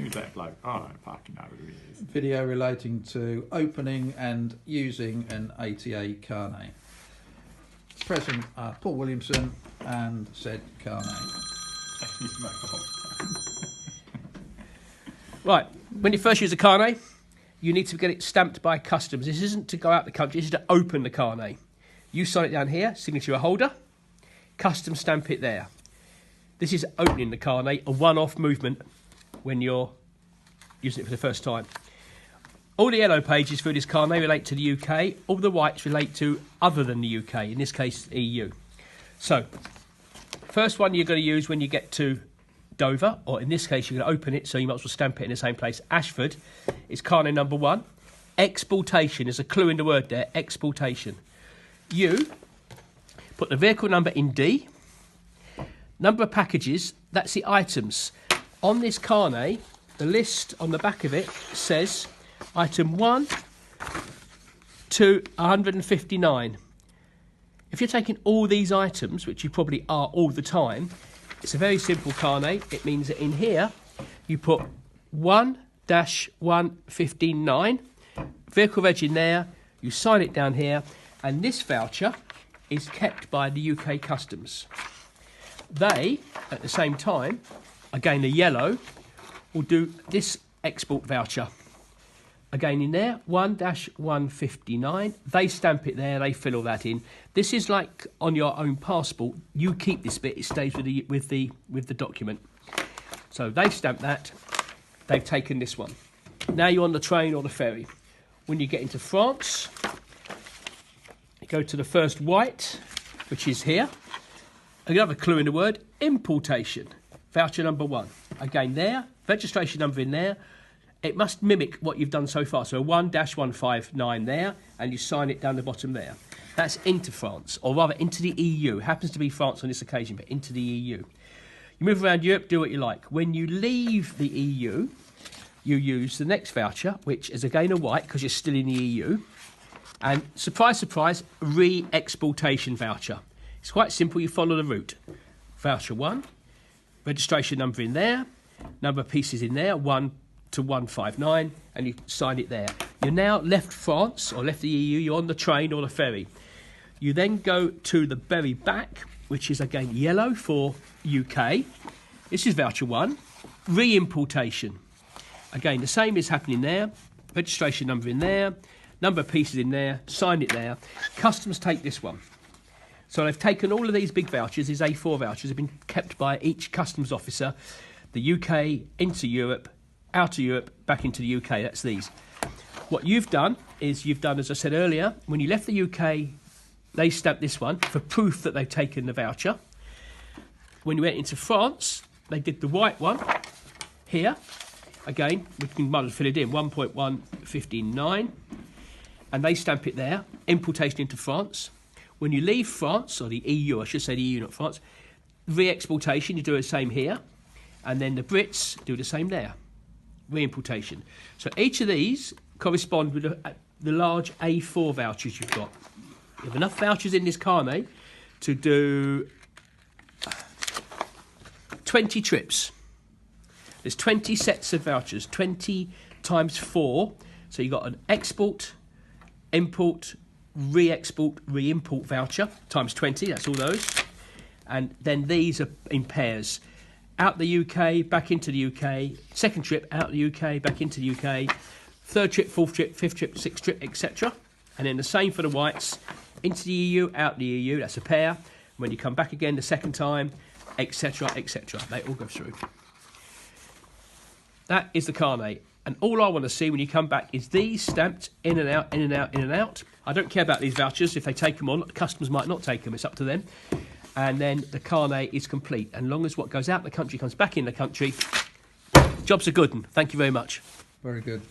Who's that bloke? I don't fucking know who he is. Video relating to opening and using an ATA Carnet. Present are Paul Williamson and said Carnet. Right, when you first use a Carnet, you need to get it stamped by customs. This isn't to go out the country, this is to open the Carnet. You sign it down here, signature holder, customs stamp it there. This is opening the Carnet, a one-off movement when you're using it for the first time. All the yellow pages through this Carnet relate to the UK, all the whites relate to other than the UK, in this case EU. So, first one you're going to use when you get to Dover, or in this case you're going to open it, so you might as well stamp it in the same place. Ashford is Carnet number 1. Exportation, there's a clue in the word there, exportation. You put the vehicle number in D. Number of packages, that's the items. On this Carnet, the list on the back of it says item 1 to 159. If you're taking all these items, which you probably are all the time, it's a very simple Carnet. It means that in here, you put 1-159, vehicle reg in there, you sign it down here, and this voucher is kept by the UK Customs. They, at the same time, again the yellow, will do this export voucher. Again in there, 1-159. They stamp it there, they fill all that in. This is like on your own passport. You keep this bit, it stays with the document. So they've stamped that, they've taken this one. Now you're on the train or the ferry. When you get into France, you go to the first white, which is here. Another clue in the word, importation. Voucher number 1. Again there, registration number in there. It must mimic what you've done so far. So 1-159 there, and you sign it down the bottom there. That's into France, or rather into the EU. It happens to be France on this occasion, but into the EU. You move around Europe, do what you like. When you leave the EU, you use the next voucher, which is again a white, because you're still in the EU. And surprise, surprise, re-exportation voucher. It's quite simple, you follow the route. Voucher 1, registration number in there, number of pieces in there, 1 to 159, and you sign it there. You're now left France, or left the EU, you're on the train or the ferry. You then go to the very back, which is again yellow for UK. This is voucher 1, re-importation. Again, the same is happening there, registration number in there, number of pieces in there, sign it there. Customs take this one. So they've taken all of these big vouchers, these A4 vouchers, have been kept by each customs officer, the UK into Europe, out of Europe, back into the UK, that's these. What you've done is as I said earlier, when you left the UK, they stamped this one for proof that they've taken the voucher. When you went into France, they did the white one here. Again, we can might as well fill it in, 1.159, and they stamp it there, importation into France. When you leave France, or the EU, I should say the EU, not France, re-exportation, you do the same here. And then the Brits do the same there, re-importation. So each of these correspond with the large A4 vouchers you've got. You have enough vouchers in this Carnet to do 20 trips. There's 20 sets of vouchers, 20 times 4. So you've got an export, import, re-export, re-import voucher times 20, that's all those. And then these are in pairs. Out the UK, back into the UK, second trip, out the UK, back into the UK, third trip, fourth trip, fifth trip, sixth trip, etc. And then the same for the whites, into the EU, out the EU, that's a pair. When you come back again the second time, etc., etc. They all go through. That is the Carnet. And all I want to see when you come back is these stamped in and out, in and out, in and out. I don't care about these vouchers. If they take them on, the customs might not take them. It's up to them. And then the Carnet is complete. And long as what goes out the country comes back in the country, job's a good one. Thank you very much. Very good.